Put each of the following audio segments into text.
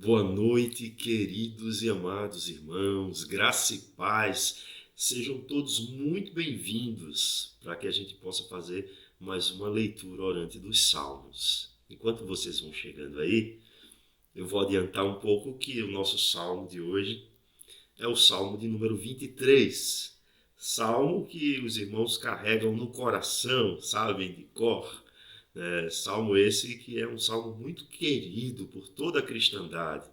Boa noite, queridos e amados irmãos, graça e paz, sejam todos muito bem-vindos para que a gente possa fazer mais uma leitura orante dos Salmos. Enquanto vocês vão chegando aí, eu vou adiantar um pouco que o nosso salmo de hoje é o salmo de número 23, salmo que os irmãos carregam no coração, sabem, de cor. Salmo esse que é um salmo muito querido por toda a cristandade.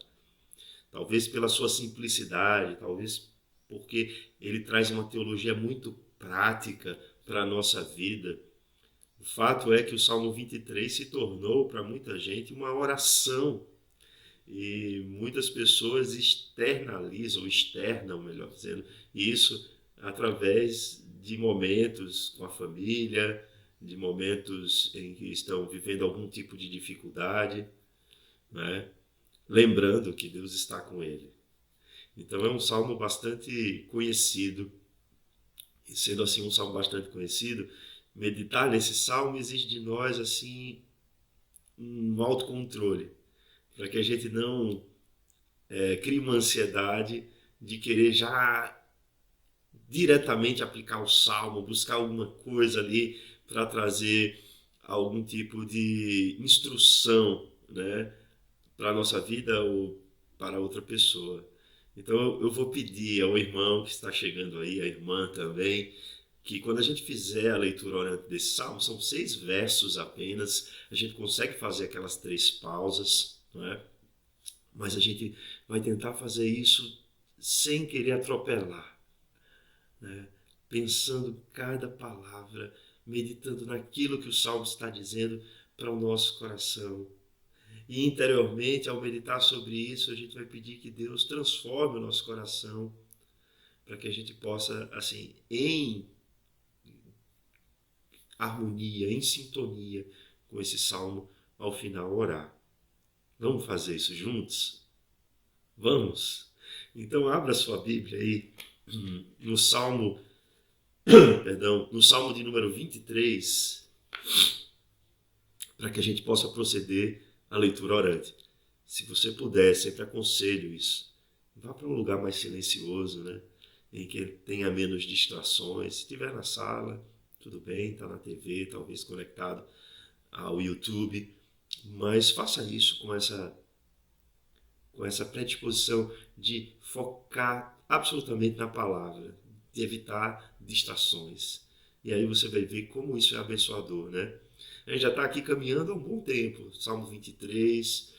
Talvez pela sua simplicidade, talvez porque ele traz uma teologia muito prática para a nossa vida. O fato é que o Salmo 23 se tornou para muita gente uma oração e muitas pessoas externam, melhor dizendo, isso através de momentos com a família, de momentos em que estão vivendo algum tipo de dificuldade, né? Lembrando que Deus está com ele. Então é um salmo bastante conhecido, e sendo assim um salmo bastante conhecido, meditar nesse salmo exige de nós assim um autocontrole, para que a gente não crie uma ansiedade de querer já diretamente aplicar o salmo, buscar alguma coisa ali para trazer algum tipo de instrução, né, para a nossa vida ou para outra pessoa. Então eu vou pedir ao irmão que está chegando aí, a irmã também, que quando a gente fizer a leitura orante desse salmo, são 6 versos apenas, a gente consegue fazer aquelas 3 pausas, não é? Mas a gente vai tentar fazer isso sem querer atropelar, né? Pensando cada palavra, meditando naquilo que o salmo está dizendo para o nosso coração. E interiormente, ao meditar sobre isso, a gente vai pedir que Deus transforme o nosso coração para que a gente possa, assim, em harmonia, em sintonia com esse salmo, ao final orar. Vamos fazer isso juntos? Vamos? Então abra sua Bíblia aí no Salmo, no Salmo de número 23, para que a gente possa proceder à leitura orante. Se você puder, sempre aconselho isso. Vá para um lugar mais silencioso, né? Em que tenha menos distrações. Se estiver na sala, tudo bem, está na TV, talvez conectado ao YouTube, mas faça isso com essa predisposição de focar absolutamente na palavra, de evitar distrações. E aí você vai ver como isso é abençoador, né? A gente já está aqui caminhando há um bom tempo, Salmo 23,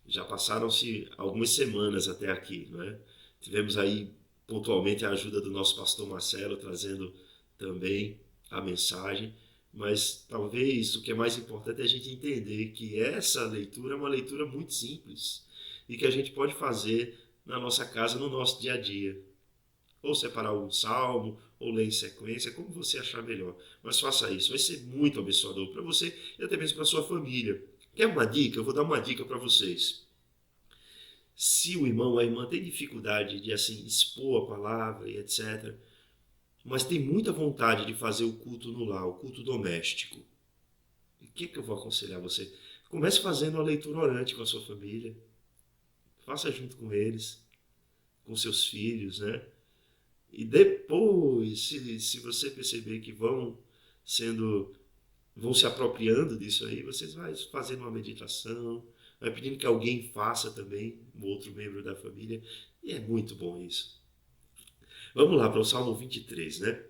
já passaram-se algumas semanas até aqui, não é? Tivemos aí pontualmente a ajuda do nosso pastor Marcelo, trazendo também a mensagem, mas talvez o que é mais importante é a gente entender que essa leitura é uma leitura muito simples e que a gente pode fazer na nossa casa, no nosso dia a dia. Ou separar um salmo, ou ler em sequência, como você achar melhor. Mas faça isso, vai ser muito abençoador para você e até mesmo para a sua família. Quer uma dica? Eu vou dar uma dica para vocês. Se o irmão ou a irmã tem dificuldade de assim expor a palavra e etc., mas tem muita vontade de fazer o culto no lar, o culto doméstico, o que eu vou aconselhar você? Comece fazendo uma leitura orante com a sua família. Faça junto com eles, com seus filhos, né? E depois, se você perceber que vão se apropriando disso aí, vocês vão fazendo uma meditação, vai pedindo que alguém faça também, um outro membro da família, e é muito bom isso. Vamos lá para o Salmo 23, né?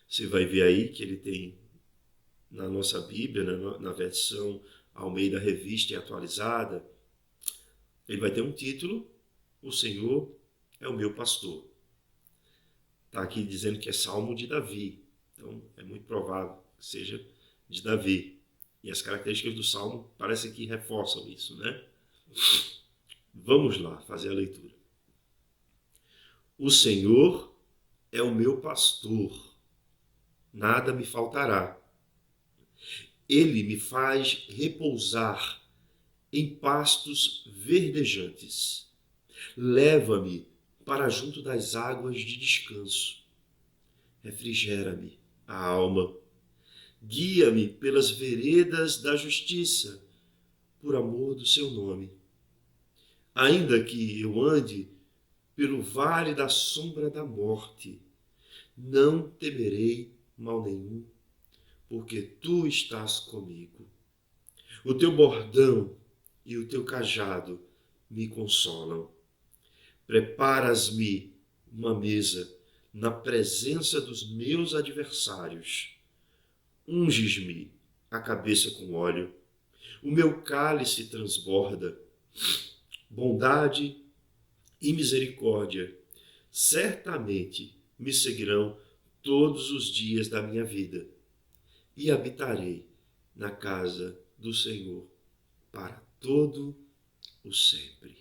Você vai ver aí que ele tem na nossa Bíblia, na versão Almeida Revista e Atualizada, ele vai ter um título: O Senhor é o meu pastor. Está aqui dizendo que é Salmo de Davi, então é muito provável que seja de Davi. E as características do Salmo parecem que reforçam isso, né? Vamos lá fazer a leitura. O Senhor é o meu pastor, nada me faltará. Ele me faz repousar em pastos verdejantes. Leva-me para junto das águas de descanso. Refrigera-me a alma. Guia-me pelas veredas da justiça, por amor do seu nome. Ainda que eu ande pelo vale da sombra da morte, não temerei mal nenhum, porque tu estás comigo. O teu bordão e o teu cajado me consolam. Preparas-me uma mesa na presença dos meus adversários. Unges-me a cabeça com óleo. O meu cálice transborda. Bondade e misericórdia certamente me seguirão todos os dias da minha vida, e habitarei na casa do Senhor para todo o sempre.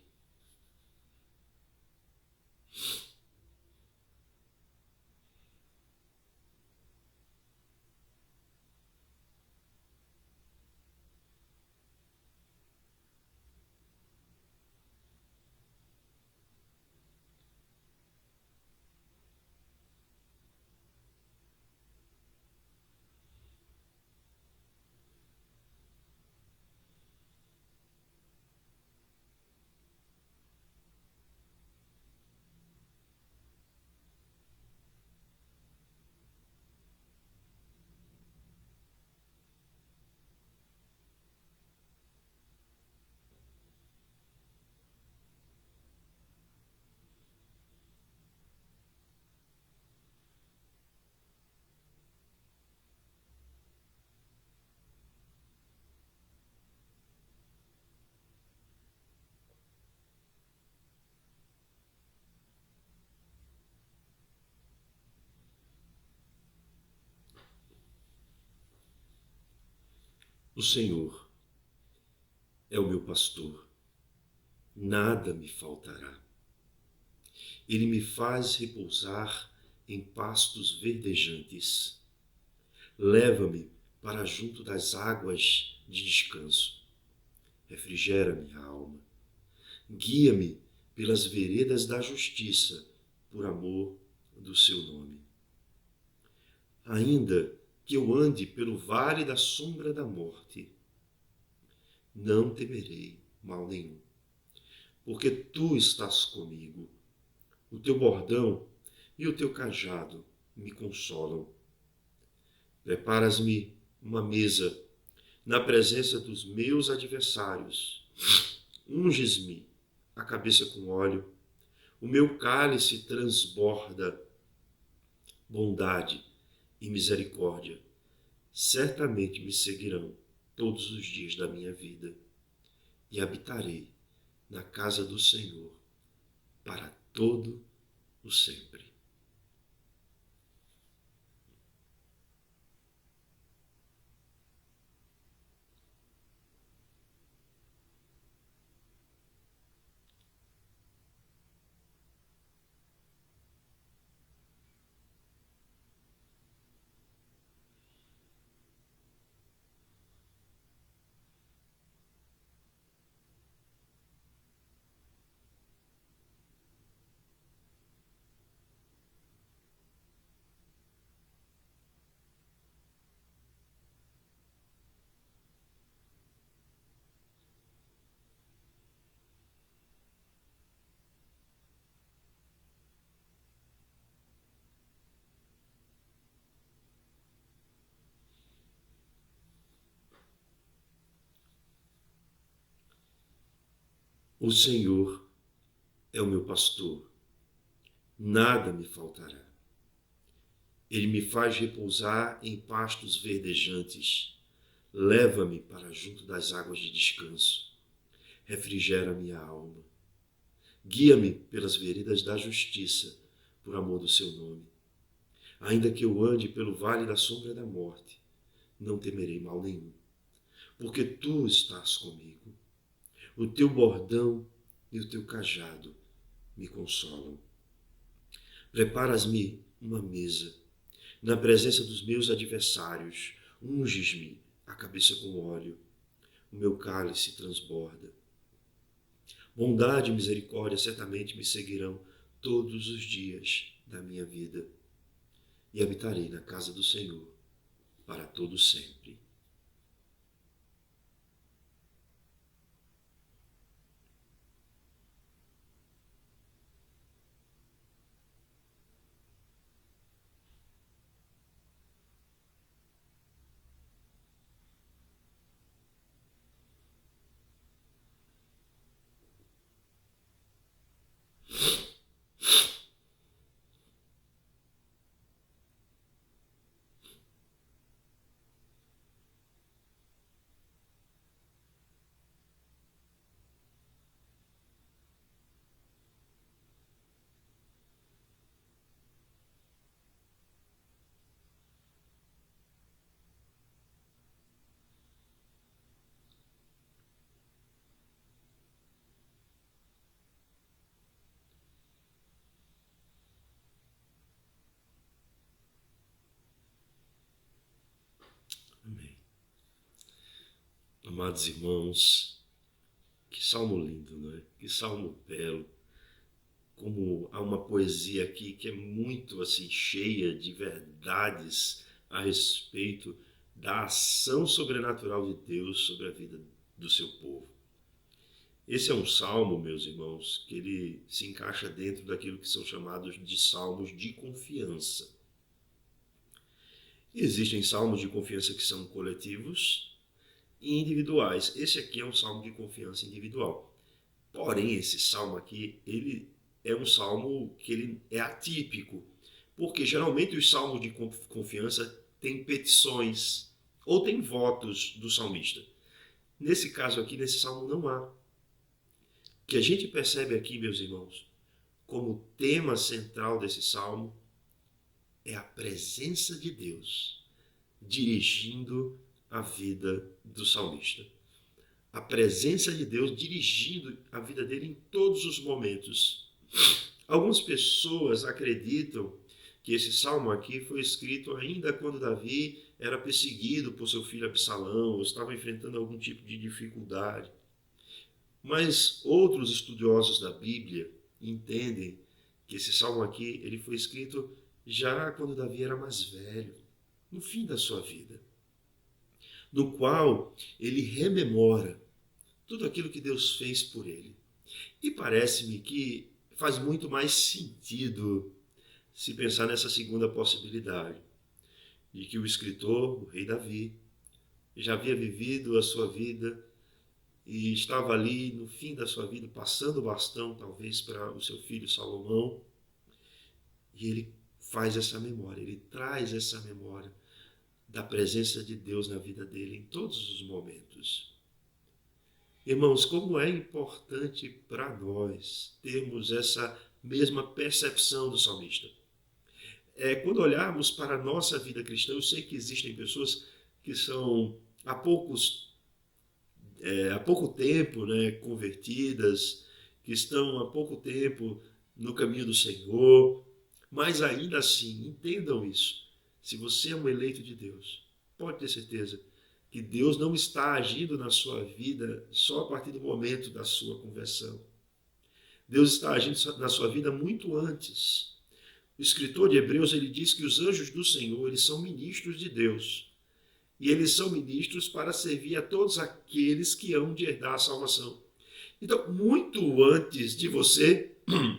O Senhor é o meu pastor, nada me faltará. Ele me faz repousar em pastos verdejantes. Leva-me para junto das águas de descanso. Refrigera minha alma. Guia-me pelas veredas da justiça, por amor do seu nome. Ainda que eu ande pelo vale da sombra da morte, não temerei mal nenhum, porque tu estás comigo. O teu bordão e o teu cajado me consolam. Preparas-me uma mesa na presença dos meus adversários. Unges-me a cabeça com óleo. O meu cálice transborda. Bondade e misericórdia certamente me seguirão todos os dias da minha vida, e habitarei na casa do Senhor para todo o sempre. O Senhor é o meu pastor, nada me faltará. Ele me faz repousar em pastos verdejantes. Leva-me para junto das águas de descanso. Refrigera minha alma. Guia-me pelas veredas da justiça, por amor do seu nome. Ainda que eu ande pelo vale da sombra da morte, não temerei mal nenhum, porque tu estás comigo. O teu bordão e o teu cajado me consolam. Preparas-me uma mesa na presença dos meus adversários. Unges-me a cabeça com óleo. O meu cálice transborda. Bondade e misericórdia certamente me seguirão todos os dias da minha vida, e habitarei na casa do Senhor para todo sempre. Amados irmãos, que salmo lindo, não é? Que salmo belo. Como há uma poesia aqui que é muito assim cheia de verdades a respeito da ação sobrenatural de Deus sobre a vida do seu povo. Esse é um salmo, meus irmãos, que ele se encaixa dentro daquilo que são chamados de salmos de confiança. Existem salmos de confiança que são coletivos e individuais. Esse aqui é um salmo de confiança individual. Porém, esse salmo aqui, ele é um salmo que ele é atípico, porque geralmente os salmos de confiança têm petições ou têm votos do salmista. Nesse caso aqui, nesse salmo não há. O que a gente percebe aqui, meus irmãos, como tema central desse salmo é a presença de Deus dirigindo a vida do salmista. A presença de Deus dirigindo a vida dele em todos os momentos. Algumas pessoas acreditam que esse salmo aqui foi escrito ainda quando Davi era perseguido por seu filho Absalão, ou estava enfrentando algum tipo de dificuldade. Mas outros estudiosos da Bíblia entendem que esse salmo aqui ele foi escrito já quando Davi era mais velho, no fim da sua vida, no qual ele rememora tudo aquilo que Deus fez por ele. E parece-me que faz muito mais sentido se pensar nessa segunda possibilidade, de que o escritor, o rei Davi, já havia vivido a sua vida e estava ali no fim da sua vida, passando o bastão talvez para o seu filho Salomão, e ele faz essa memória, ele traz essa memória da presença de Deus na vida dele em todos os momentos. Irmãos, como é importante para nós termos essa mesma percepção do salmista. Quando olharmos para a nossa vida cristã, eu sei que existem pessoas que são há pouco tempo, né, convertidas, que estão há pouco tempo no caminho do Senhor, mas ainda assim, entendam isso. Se você é um eleito de Deus, pode ter certeza que Deus não está agindo na sua vida só a partir do momento da sua conversão. Deus está agindo na sua vida muito antes. O escritor de Hebreus ele diz que os anjos do Senhor eles são ministros de Deus. E eles são ministros para servir a todos aqueles que hão de herdar a salvação. Então, muito antes de você,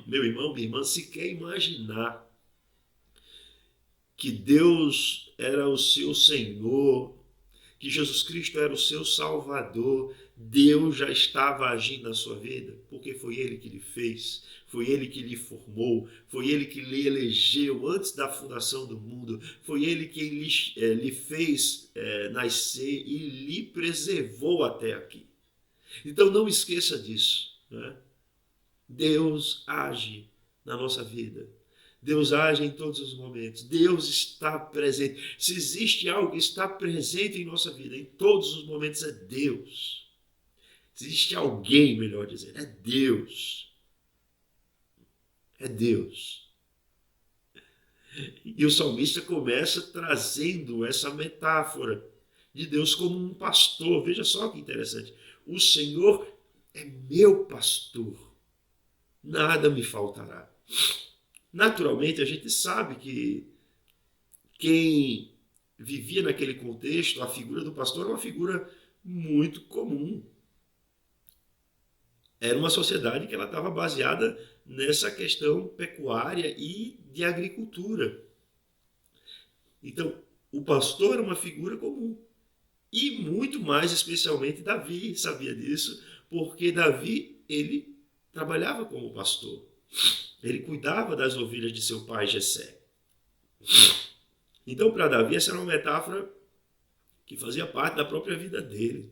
meu irmão, minha irmã, sequer imaginar que Deus era o seu Senhor, que Jesus Cristo era o seu Salvador, Deus já estava agindo na sua vida, porque foi Ele que lhe fez, foi Ele que lhe formou, foi Ele que lhe elegeu antes da fundação do mundo, foi Ele que lhe fez nascer e lhe preservou até aqui. Então não esqueça disso, né? Deus age na nossa vida. Deus age em todos os momentos. Deus está presente. Se existe algo que está presente em nossa vida, em todos os momentos, é Deus. Se existe alguém, melhor dizendo, é Deus. É Deus. E o salmista começa trazendo essa metáfora de Deus como um pastor. Veja só que interessante. O Senhor é meu pastor. Nada me faltará. Naturalmente, a gente sabe que quem vivia naquele contexto, a figura do pastor é uma figura muito comum. Era uma sociedade que ela estava baseada nessa questão pecuária e de agricultura. Então, o pastor era uma figura comum. E muito mais especialmente Davi sabia disso, porque Davi, ele trabalhava como pastor. Ele cuidava das ovelhas de seu pai Jessé. Então, para Davi, essa era uma metáfora que fazia parte da própria vida dele.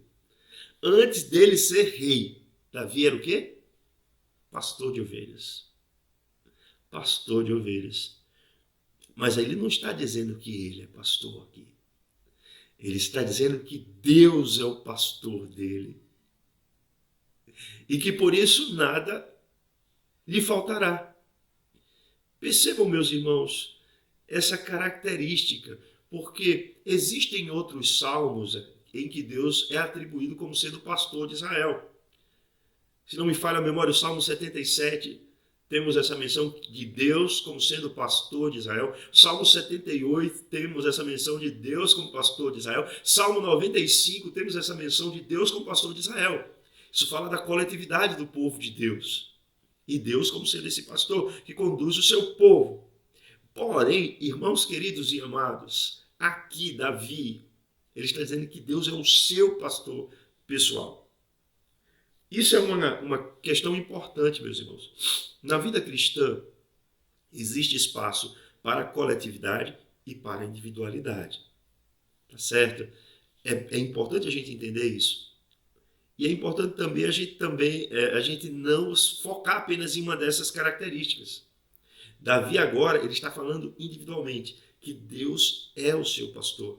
Antes dele ser rei, Davi era o quê? Pastor de ovelhas. Pastor de ovelhas. Mas ele não está dizendo que ele é pastor aqui. Ele está dizendo que Deus é o pastor dele. E que por isso nada lhe faltará. Percebam, meus irmãos, essa característica, porque existem outros salmos em que Deus é atribuído como sendo pastor de Israel. Se não me falha a memória, o Salmo 77, temos essa menção de Deus como sendo pastor de Israel. Salmo 78, temos essa menção de Deus como pastor de Israel. Salmo 95, temos essa menção de Deus como pastor de Israel. Isso fala da coletividade do povo de Deus. E Deus como sendo esse pastor que conduz o seu povo. Porém, irmãos queridos e amados, aqui Davi, ele está dizendo que Deus é o seu pastor pessoal. Isso é uma questão importante, meus irmãos. Na vida cristã, existe espaço para coletividade e para individualidade. Tá certo? É importante a gente entender isso. E é importante também a gente não focar apenas em uma dessas características. Davi agora, ele está falando individualmente que Deus é o seu pastor.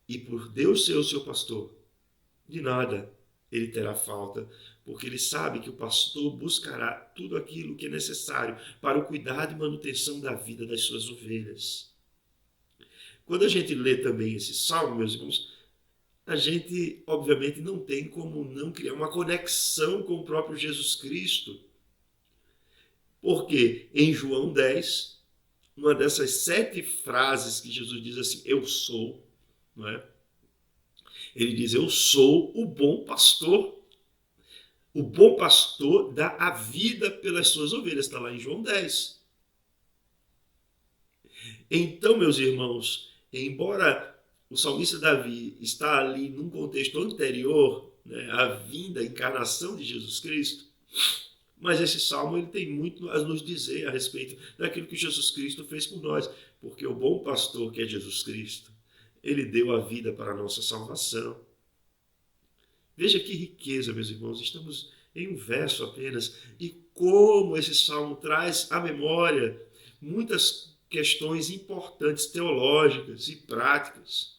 E por Deus ser o seu pastor, de nada ele terá falta, porque ele sabe que o pastor buscará tudo aquilo que é necessário para o cuidado e manutenção da vida das suas ovelhas. Quando a gente lê também esse salmo, meus irmãos, a gente, obviamente, não tem como não criar uma conexão com o próprio Jesus Cristo. Porque em João 10, uma dessas 7 frases que Jesus diz assim, eu sou, não é? Ele diz, eu sou o bom pastor. O bom pastor dá a vida pelas suas ovelhas. Está lá em João 10. Então, meus irmãos, embora o salmista Davi está ali num contexto anterior, né, à vinda, à encarnação de Jesus Cristo, mas esse salmo ele tem muito a nos dizer a respeito daquilo que Jesus Cristo fez por nós. Porque o bom pastor, que é Jesus Cristo, ele deu a vida para a nossa salvação. Veja que riqueza, meus irmãos. Estamos em um verso apenas. E como esse salmo traz à memória muitas questões importantes, teológicas e práticas.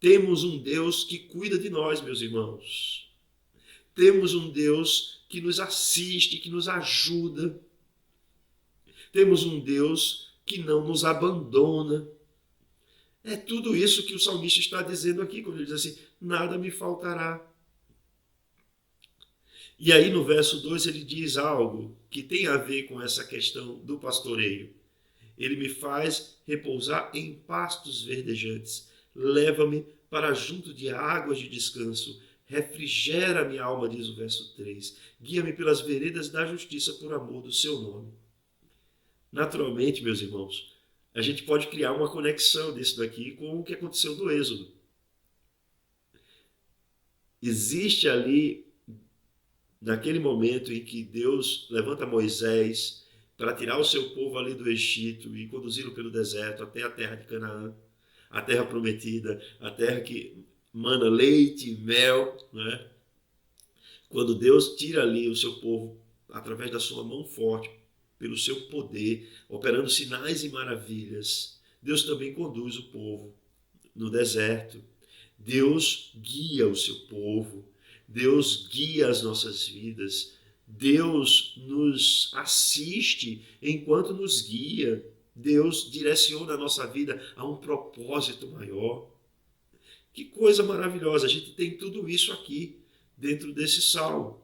Temos um Deus que cuida de nós, meus irmãos. Temos um Deus que nos assiste, que nos ajuda. Temos um Deus que não nos abandona. É tudo isso que o salmista está dizendo aqui, quando ele diz assim, nada me faltará. E aí no verso 2 ele diz algo que tem a ver com essa questão do pastoreio. Ele me faz repousar em pastos verdejantes. Leva-me para junto de águas de descanso. Refrigera minha alma, diz o verso 3. Guia-me pelas veredas da justiça por amor do seu nome. Naturalmente, meus irmãos, a gente pode criar uma conexão disso daqui com o que aconteceu no Êxodo. Existe ali, naquele momento em que Deus levanta Moisés para tirar o seu povo ali do Egito e conduzi-lo pelo deserto até a terra de Canaã, a terra prometida, a terra que mana leite e mel, né? Quando Deus tira ali o seu povo através da sua mão forte, pelo seu poder, operando sinais e maravilhas, Deus também conduz o povo no deserto. Deus guia o seu povo, Deus guia as nossas vidas, Deus nos assiste enquanto nos guia, Deus direciona a nossa vida a um propósito maior. Que coisa maravilhosa, a gente tem tudo isso aqui dentro desse salmo.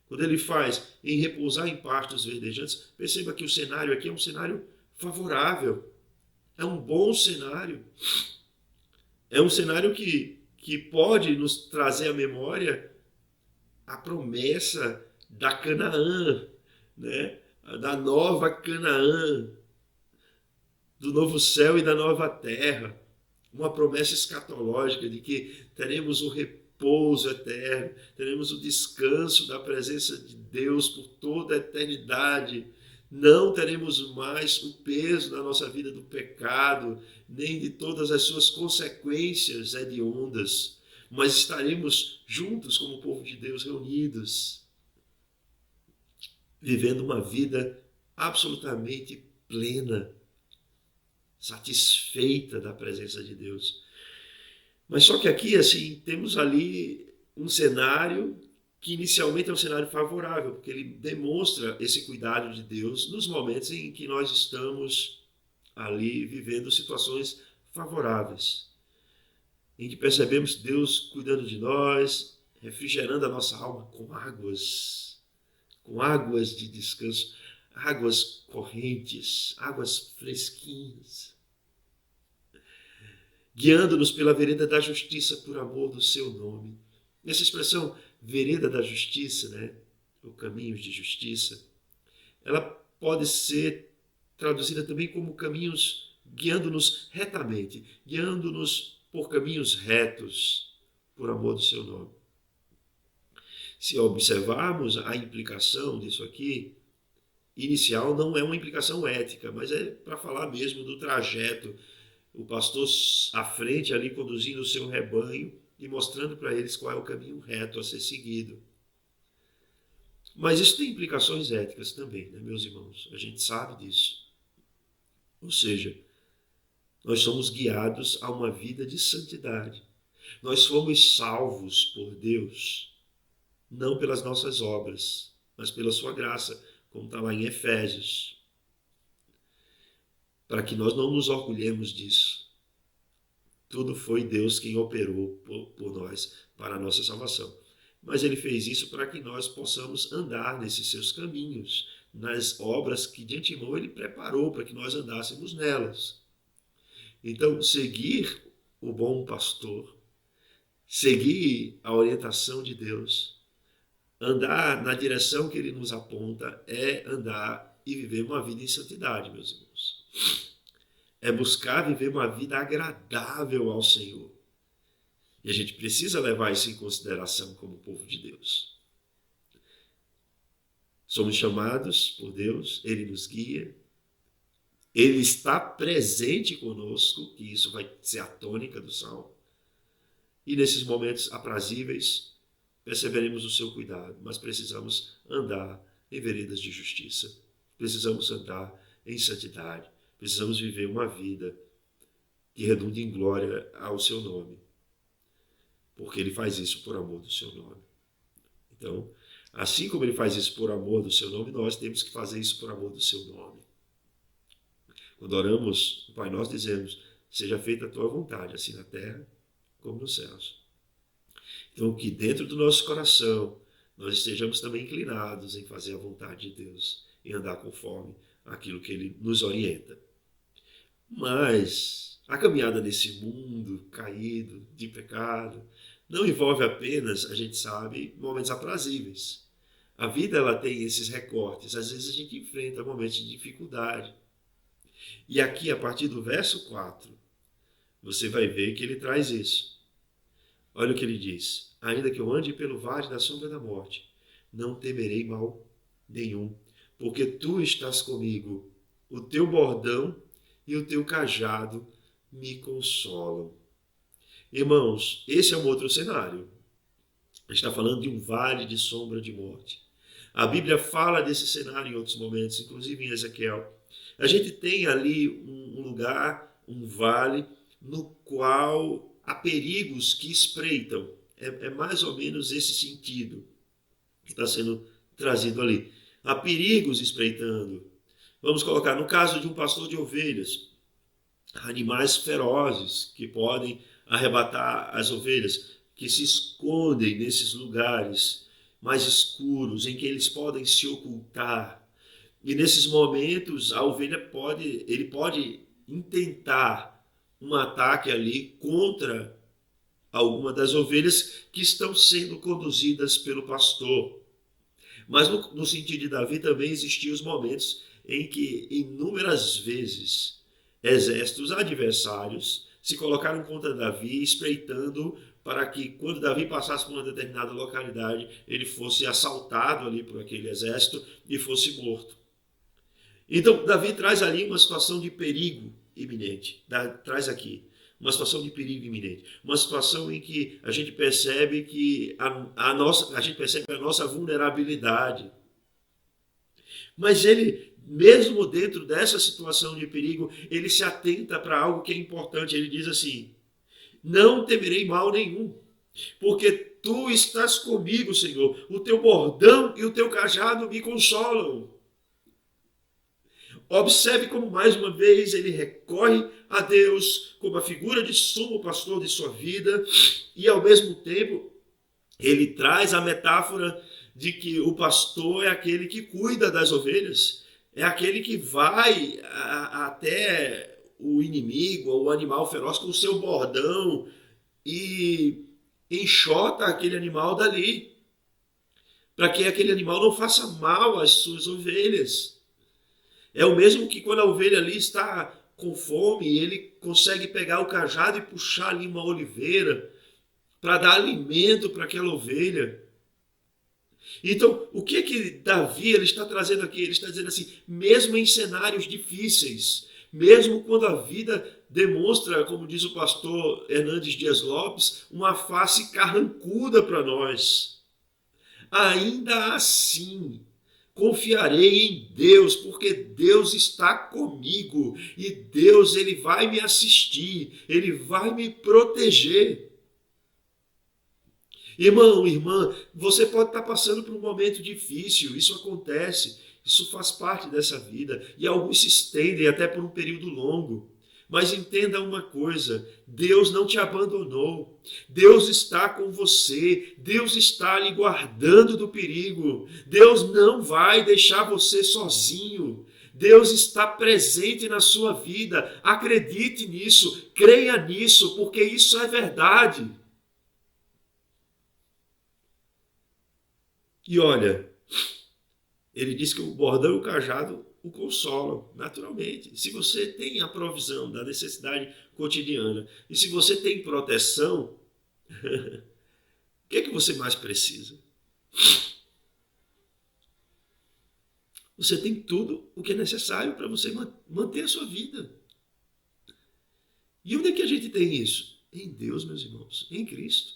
Quando ele faz em repousar em pastos verdejantes, perceba que o cenário aqui é um cenário favorável, é um bom cenário. É um cenário que pode nos trazer à memória a promessa da Canaã, né? Da nova Canaã, do novo céu e da nova terra. Uma promessa escatológica de que teremos o repouso eterno, teremos o descanso da presença de Deus por toda a eternidade. Não teremos mais o peso da nossa vida do pecado, nem de todas as suas consequências hediondas, mas estaremos juntos como povo de Deus, reunidos, vivendo uma vida absolutamente plena, satisfeita da presença de Deus. Mas só que aqui, assim, temos ali um cenário que inicialmente é um cenário favorável, porque ele demonstra esse cuidado de Deus nos momentos em que nós estamos ali vivendo situações favoráveis. em que percebemos Deus cuidando de nós, refrigerando a nossa alma com águas de descanso, águas correntes, águas fresquinhas, guiando-nos pela vereda da justiça por amor do seu nome. Essa expressão vereda da justiça, né, ou caminhos de justiça, ela pode ser traduzida também como caminhos guiando-nos retamente, guiando-nos por caminhos retos, por amor do seu nome. Se observarmos a implicação disso aqui, inicial não é uma implicação ética, mas é para falar mesmo do trajeto. O pastor à frente ali conduzindo o seu rebanho e mostrando para eles qual é o caminho reto a ser seguido. Mas isso tem implicações éticas também, né, meus irmãos? A gente sabe disso. Ou seja, nós somos guiados a uma vida de santidade. Nós fomos salvos por Deus, não pelas nossas obras, mas pela sua graça, como está lá em Efésios. Para que nós não nos orgulhemos disso. Tudo foi Deus quem operou por nós para a nossa salvação. Mas ele fez isso para que nós possamos andar nesses seus caminhos, nas obras que de antemão ele preparou para que nós andássemos nelas. Então, seguir o bom pastor, seguir a orientação de Deus, andar na direção que ele nos aponta, é andar e viver uma vida em santidade, meus irmãos. É buscar viver uma vida agradável ao Senhor. E a gente precisa levar isso em consideração como povo de Deus. Somos chamados por Deus, Ele nos guia, Ele está presente conosco, que isso vai ser a tônica do salmo. E nesses momentos aprazíveis, perceberemos o seu cuidado, mas precisamos andar em veredas de justiça. Precisamos andar em santidade. Precisamos viver uma vida que redunde em glória ao seu nome. Porque ele faz isso por amor do seu nome. Então, assim como ele faz isso por amor do seu nome, nós temos que fazer isso por amor do seu nome. Quando oramos, o Pai Nosso, dizemos: seja feita a tua vontade, assim na terra como nos céus. Então, que dentro do nosso coração nós estejamos também inclinados em fazer a vontade de Deus, em andar conforme aquilo que Ele nos orienta. Mas a caminhada nesse mundo caído de pecado não envolve apenas, a gente sabe, momentos aprazíveis. A vida ela tem esses recortes. Às vezes a gente enfrenta momentos de dificuldade. E aqui, a partir do verso 4, você vai ver que ele traz isso. Olha o que ele diz: ainda que eu ande pelo vale da sombra da morte, não temerei mal nenhum, porque tu estás comigo, o teu bordão e o teu cajado me consolam. Irmãos, esse é um outro cenário. A gente está falando de um vale de sombra de morte. A Bíblia fala desse cenário em outros momentos, inclusive em Ezequiel. A gente tem ali um lugar, um vale, no qual há perigos que espreitam. É mais ou menos esse sentido que está sendo trazido ali. Há perigos espreitando. Vamos colocar, no caso de um pastor de ovelhas, animais ferozes que podem arrebatar as ovelhas, que se escondem nesses lugares mais escuros, em que eles podem se ocultar. E nesses momentos a ovelha ele pode intentar um ataque ali contra alguma das ovelhas que estão sendo conduzidas pelo pastor. Mas no sentido de Davi também existiam os momentos em que inúmeras vezes exércitos adversários se colocaram contra Davi, espreitando para que quando Davi passasse por uma determinada localidade, ele fosse assaltado ali por aquele exército e fosse morto. Então, Davi traz ali uma situação de perigo iminente. Traz aqui uma situação de perigo iminente. Uma situação em que a gente percebe que a gente percebe a nossa vulnerabilidade. Mas ele, mesmo dentro dessa situação de perigo, ele se atenta para algo que é importante. Ele diz assim: não temerei mal nenhum, porque tu estás comigo, Senhor. O teu bordão e o teu cajado me consolam. Observe como, mais uma vez, ele recorre a Deus como a figura de sumo pastor de sua vida e, ao mesmo tempo, ele traz a metáfora de que o pastor é aquele que cuida das ovelhas, é aquele que vai até o inimigo, ou o animal feroz, com o seu bordão e enxota aquele animal dali, para que aquele animal não faça mal às suas ovelhas. É o mesmo que quando a ovelha ali está com fome, ele consegue pegar o cajado e puxar ali uma oliveira para dar alimento para aquela ovelha. Então, o que Davi ele está trazendo aqui? Ele está dizendo assim, mesmo em cenários difíceis, mesmo quando a vida demonstra, como diz o pastor Hernandes Dias Lopes, uma face carrancuda para nós, ainda assim, confiarei em Deus, porque Deus está comigo e Deus ele vai me assistir, ele vai me proteger. Irmão, irmã, você pode estar passando por um momento difícil, isso acontece, isso faz parte dessa vida e alguns se estendem até por um período longo. Mas entenda uma coisa, Deus não te abandonou, Deus está com você, Deus está lhe guardando do perigo, Deus não vai deixar você sozinho, Deus está presente na sua vida, acredite nisso, creia nisso, porque isso é verdade. E olha, ele diz que o bordão e o cajado o consolam, naturalmente. Se você tem a provisão da necessidade cotidiana e se você tem proteção, o que é que você mais precisa? Você tem tudo o que é necessário para você manter a sua vida. E onde é que a gente tem isso? Em Deus, meus irmãos, em Cristo.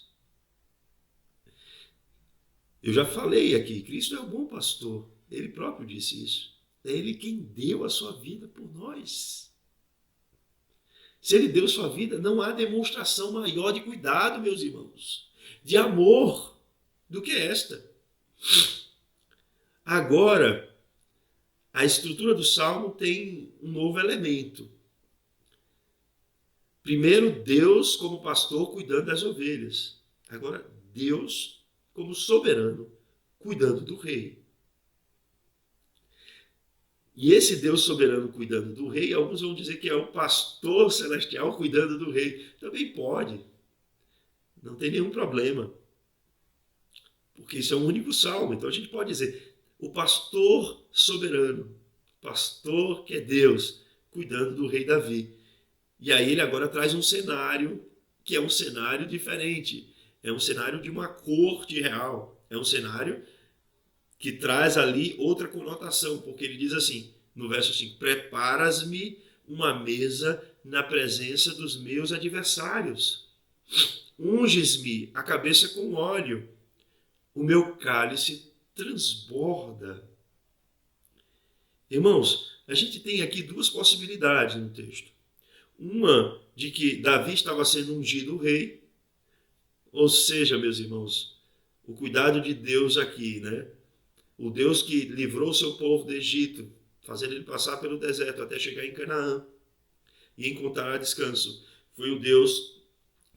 Eu já falei aqui, Cristo é o bom pastor. Ele próprio disse isso. É Ele quem deu a sua vida por nós. Se Ele deu sua vida, não há demonstração maior de cuidado, meus irmãos, de amor, do que esta. Agora, a estrutura do Salmo tem um novo elemento. Primeiro, Deus como pastor cuidando das ovelhas. Agora, Deus como soberano cuidando do rei. E esse Deus soberano cuidando do rei, alguns vão dizer que é o pastor celestial cuidando do rei. Também pode. Não tem nenhum problema. Porque isso é um único salmo. Então a gente pode dizer, o pastor soberano, pastor que é Deus, cuidando do rei Davi. E aí ele agora traz um cenário que é um cenário diferente. É um cenário de uma corte real. É um cenário que traz ali outra conotação, porque ele diz assim, no verso 5, preparas-me uma mesa na presença dos meus adversários. Unges-me a cabeça com óleo. O meu cálice transborda. Irmãos, a gente tem aqui duas possibilidades no texto. Uma de que Davi estava sendo ungido rei, ou seja, meus irmãos, o cuidado de Deus aqui, né? O Deus que livrou o seu povo do Egito, fazendo ele passar pelo deserto até chegar em Canaã e encontrar descanso. Foi o Deus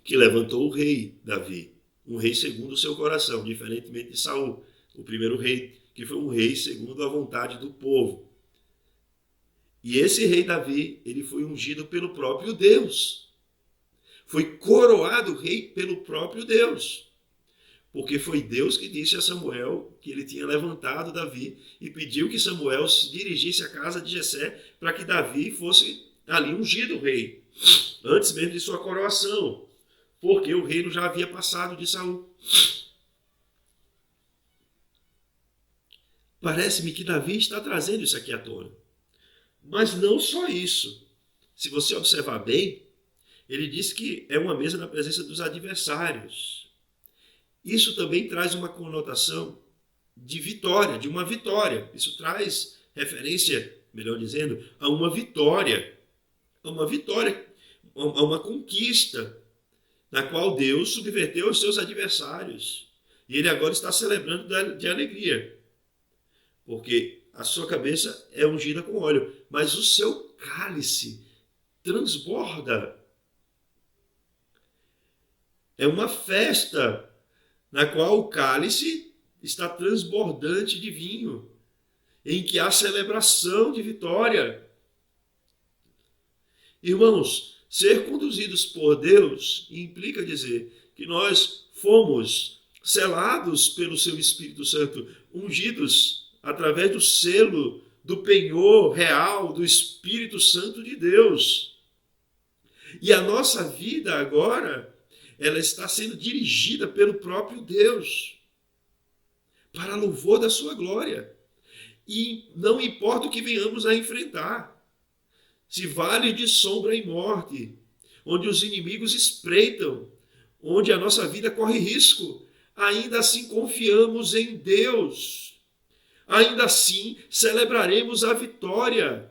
que levantou o rei Davi, um rei segundo o seu coração, diferentemente de Saul, o primeiro rei, que foi um rei segundo a vontade do povo. E esse rei Davi, ele foi ungido pelo próprio Deus. Foi coroado rei pelo próprio Deus. Porque foi Deus que disse a Samuel que ele tinha levantado Davi e pediu que Samuel se dirigisse à casa de Jessé para que Davi fosse ali ungido rei, antes mesmo de sua coroação, porque o reino já havia passado de Saul. Parece-me que Davi está trazendo isso aqui à tona. Mas não só isso. Se você observar bem, ele diz que é uma mesa na presença dos adversários. Isso também traz uma conotação de vitória, de uma vitória. Isso traz referência, melhor dizendo, a uma vitória, a uma conquista, na qual Deus subverteu os seus adversários. E ele agora está celebrando de alegria. Porque a sua cabeça é ungida com óleo, mas o seu cálice transborda. É uma festa na qual o cálice está transbordante de vinho, em que há celebração de vitória. Irmãos, ser conduzidos por Deus implica dizer que nós fomos selados pelo seu Espírito Santo, ungidos através do selo, do penhor real do Espírito Santo de Deus. E a nossa vida agora, ela está sendo dirigida pelo próprio Deus, para louvor da sua glória. E não importa o que venhamos a enfrentar, se vale de sombra e morte, onde os inimigos espreitam, onde a nossa vida corre risco, ainda assim confiamos em Deus. Ainda assim celebraremos a vitória,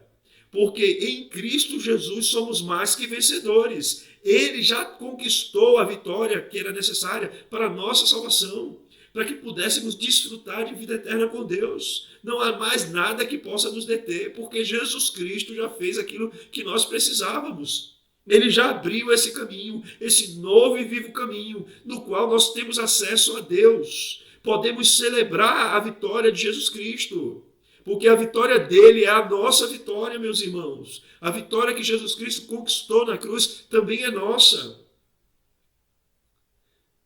porque em Cristo Jesus somos mais que vencedores. Ele já conquistou a vitória que era necessária para a nossa salvação, para que pudéssemos desfrutar de vida eterna com Deus. Não há mais nada que possa nos deter, porque Jesus Cristo já fez aquilo que nós precisávamos. Ele já abriu esse caminho, esse novo e vivo caminho, no qual nós temos acesso a Deus. Podemos celebrar a vitória de Jesus Cristo, porque a vitória dele é a nossa vitória, meus irmãos. A vitória que Jesus Cristo conquistou na cruz também é nossa.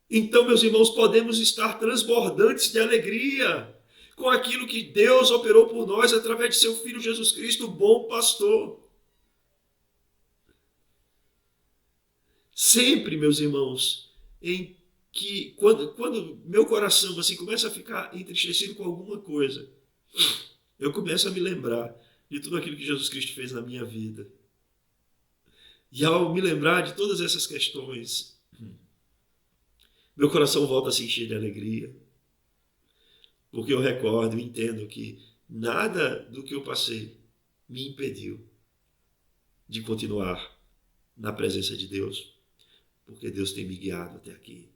Então, meus irmãos, podemos estar transbordantes de alegria com aquilo que Deus operou por nós através de seu Filho Jesus Cristo, o bom pastor. Sempre, meus irmãos, em que quando meu coração assim começa a ficar entristecido com alguma coisa, eu começo a me lembrar de tudo aquilo que Jesus Cristo fez na minha vida. E ao me lembrar de todas essas questões, meu coração volta a se encher de alegria, porque eu recordo e entendo que nada do que eu passei me impediu de continuar na presença de Deus, porque Deus tem me guiado até aqui.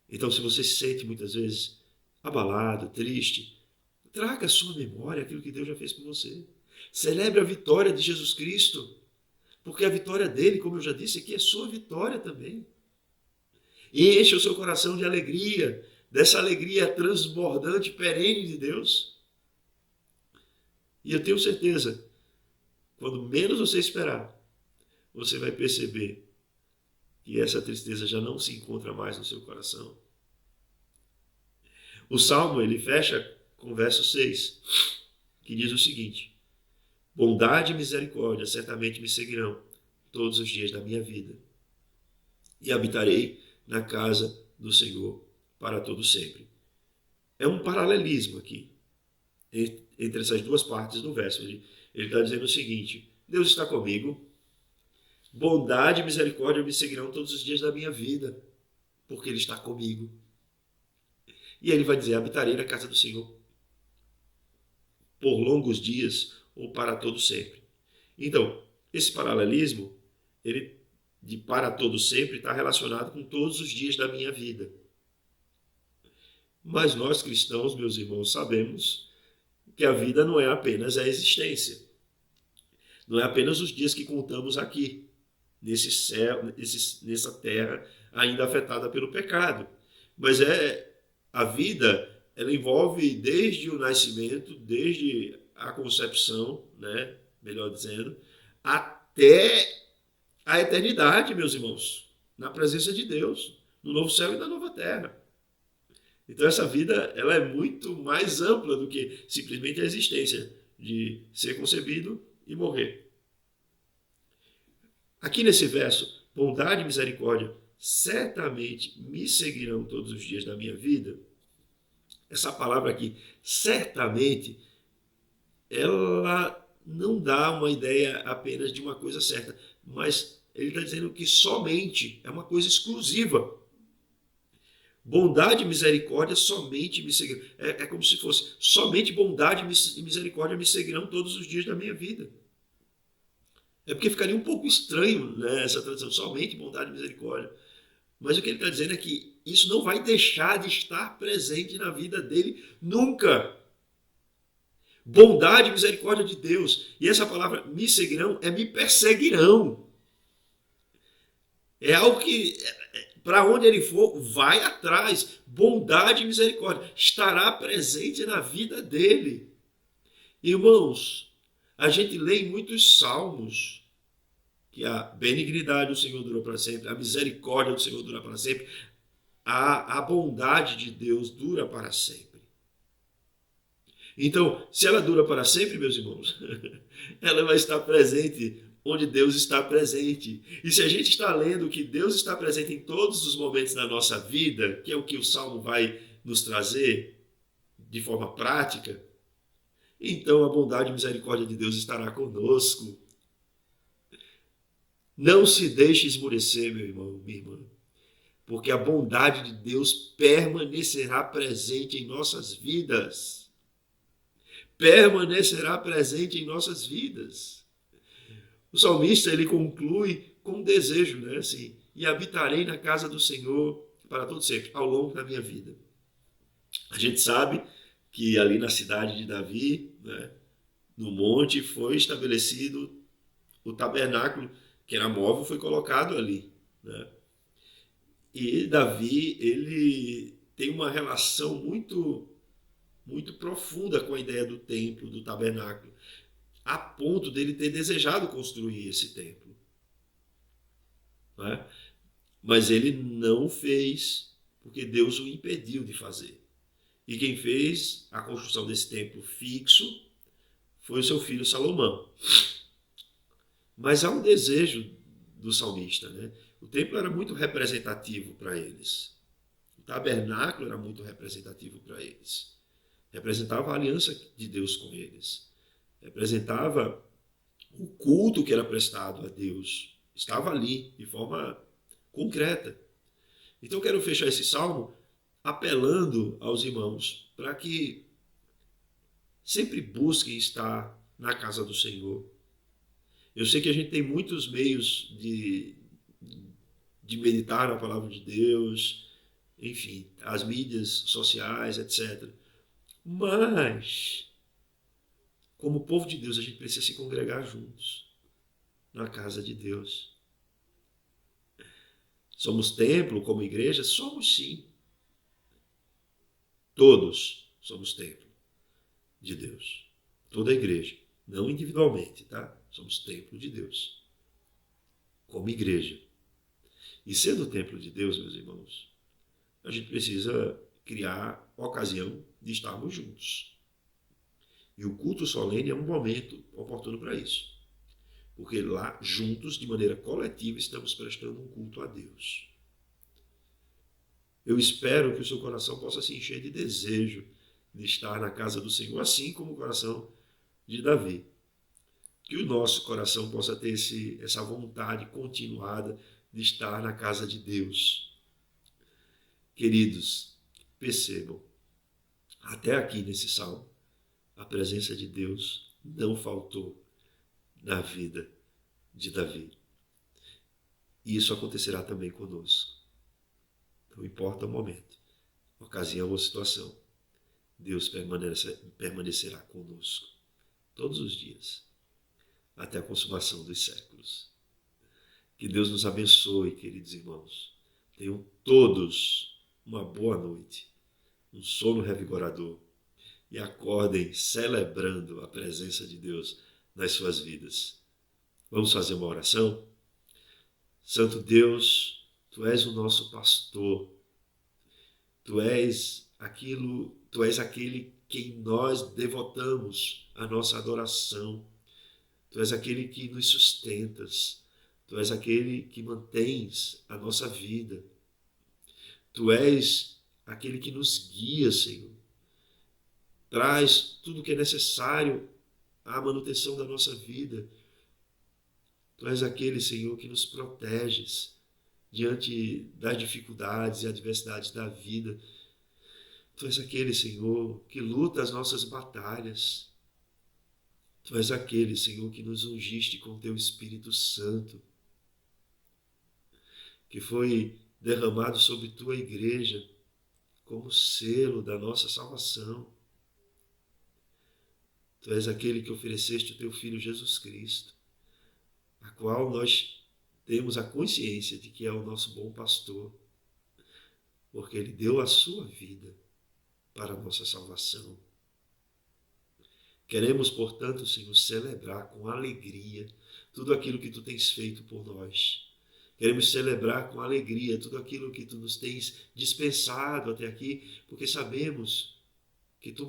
Então, se você se sente muitas vezes abalado, triste, traga à sua memória aquilo que Deus já fez por você. Celebre a vitória de Jesus Cristo, porque a vitória dele, como eu já disse aqui, é sua vitória também. E enche o seu coração de alegria, dessa alegria transbordante, perene de Deus. E eu tenho certeza, quando menos você esperar, você vai perceber que essa tristeza já não se encontra mais no seu coração. O Salmo, ele fecha com o verso 6, que diz o seguinte: bondade e misericórdia certamente me seguirão todos os dias da minha vida, e habitarei na casa do Senhor para todo sempre. É um paralelismo aqui entre essas duas partes do verso. Ele está dizendo o seguinte: Deus está comigo, bondade e misericórdia me seguirão todos os dias da minha vida, porque Ele está comigo. E ele vai dizer: habitarei na casa do Senhor por longos dias ou para todo sempre. Então, esse paralelismo, ele de para todo sempre está relacionado com todos os dias da minha vida. Mas nós cristãos, meus irmãos, sabemos que a vida não é apenas a existência. Não é apenas os dias que contamos aqui, nesse céu, nessa terra ainda afetada pelo pecado. Mas a vida, ela envolve desde o nascimento, desde a concepção, né, melhor dizendo, até a eternidade, meus irmãos, na presença de Deus, no novo céu e na nova terra. Então essa vida, ela é muito mais ampla do que simplesmente a existência de ser concebido e morrer. Aqui nesse verso, bondade e misericórdia certamente me seguirão todos os dias da minha vida. Essa palavra aqui, certamente, ela não dá uma ideia apenas de uma coisa certa, mas ele está dizendo que somente é uma coisa exclusiva. Bondade e misericórdia somente me seguirão. É como se fosse somente bondade e misericórdia me seguirão todos os dias da minha vida. É porque ficaria um pouco estranho, né, essa tradução, somente bondade e misericórdia. Mas o que ele está dizendo é que isso não vai deixar de estar presente na vida dele nunca. Bondade e misericórdia de Deus. E essa palavra me seguirão é me perseguirão. É algo que, para onde ele for, vai atrás. Bondade e misericórdia. Estará presente na vida dele. Irmãos, a gente lê em muitos salmos que a benignidade do Senhor dura para sempre, a misericórdia do Senhor dura para sempre, a bondade de Deus dura para sempre. Então, se ela dura para sempre, meus irmãos, ela vai estar presente onde Deus está presente. E se a gente está lendo que Deus está presente em todos os momentos da nossa vida, que é o que o Salmo vai nos trazer de forma prática, então a bondade e misericórdia de Deus estará conosco. Não se deixe esmorecer, meu irmão, minha irmã, porque a bondade de Deus permanecerá presente em nossas vidas. Permanecerá presente em nossas vidas. O salmista, ele conclui com um desejo, né? Assim, e habitarei na casa do Senhor para todo sempre, ao longo da minha vida. A gente sabe que ali na cidade de Davi, né, no monte, foi estabelecido o tabernáculo, que era móvel, foi colocado ali, né? E Davi, ele tem uma relação muito profunda com a ideia do templo, do tabernáculo, a ponto dele ter desejado construir esse templo, né? Mas ele não fez, porque Deus o impediu de fazer. E quem fez a construção desse templo fixo foi o seu filho Salomão. Mas há um desejo do salmista, né? O templo era muito representativo para eles. O tabernáculo era muito representativo para eles. Representava a aliança de Deus com eles. Representava o culto que era prestado a Deus. Estava ali, de forma concreta. Então eu quero fechar esse salmo apelando aos irmãos para que sempre busquem estar na casa do Senhor. Eu sei que a gente tem muitos meios de meditar na palavra de Deus, enfim, as mídias sociais, etc. Mas, como povo de Deus, a gente precisa se congregar juntos na casa de Deus. Somos templo como igreja? Somos sim. Todos somos templo de Deus. Toda a igreja. Não individualmente, tá? Somos templo de Deus. Como igreja. E sendo o templo de Deus, meus irmãos, a gente precisa criar ocasião de estarmos juntos. E o culto solene é um momento oportuno para isso. Porque lá, juntos, de maneira coletiva, estamos prestando um culto a Deus. Eu espero que o seu coração possa se encher de desejo de estar na casa do Senhor, assim como o coração de Davi. Que o nosso coração possa ter essa vontade continuada de estar na casa de Deus. Queridos, percebam, até aqui nesse salmo, a presença de Deus não faltou na vida de Davi. E isso acontecerá também conosco. Não importa o momento, ocasião ou situação, Deus permanecerá conosco todos os dias, até a consumação dos séculos. Que Deus nos abençoe, queridos irmãos. Tenham todos uma boa noite, um sono revigorador e acordem celebrando a presença de Deus nas suas vidas. Vamos fazer uma oração? Santo Deus, Tu és o nosso pastor. Tu és aquele quem nós devotamos a nossa adoração. Tu és aquele que nos sustentas. Tu és aquele que mantens a nossa vida. Tu és aquele que nos guia, Senhor. Traz tudo o que é necessário à manutenção da nossa vida. Tu és aquele, Senhor, que nos proteges diante das dificuldades e adversidades da vida. Tu és aquele, Senhor, que luta as nossas batalhas. Tu és aquele, Senhor, que nos ungiste com Teu Espírito Santo, que foi derramado sobre Tua igreja como selo da nossa salvação. Tu és aquele que ofereceste o teu Filho Jesus Cristo, a qual nós temos a consciência de que é o nosso bom pastor, porque ele deu a sua vida para a nossa salvação. Queremos, portanto, Senhor, celebrar com alegria tudo aquilo que Tu tens feito por nós. Queremos celebrar com alegria tudo aquilo que Tu nos tens dispensado até aqui, porque sabemos que Tu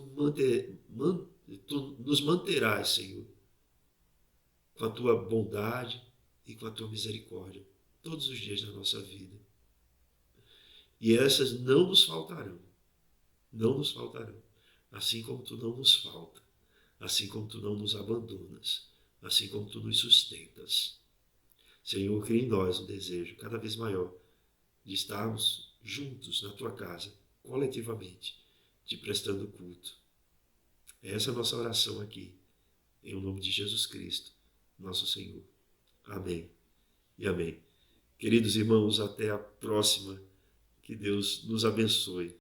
nos manterás, Senhor, com a Tua bondade e com a Tua misericórdia todos os dias da nossa vida. E essas não nos faltarão, não nos faltarão, assim como Tu não nos falta, assim como Tu não nos abandonas, assim como Tu nos sustentas. Senhor, cria em nós um desejo cada vez maior de estarmos juntos na Tua casa, coletivamente, Te prestando culto. Essa é a nossa oração aqui, em nome de Jesus Cristo, nosso Senhor. Amém e amém. Queridos irmãos, até a próxima. Que Deus nos abençoe.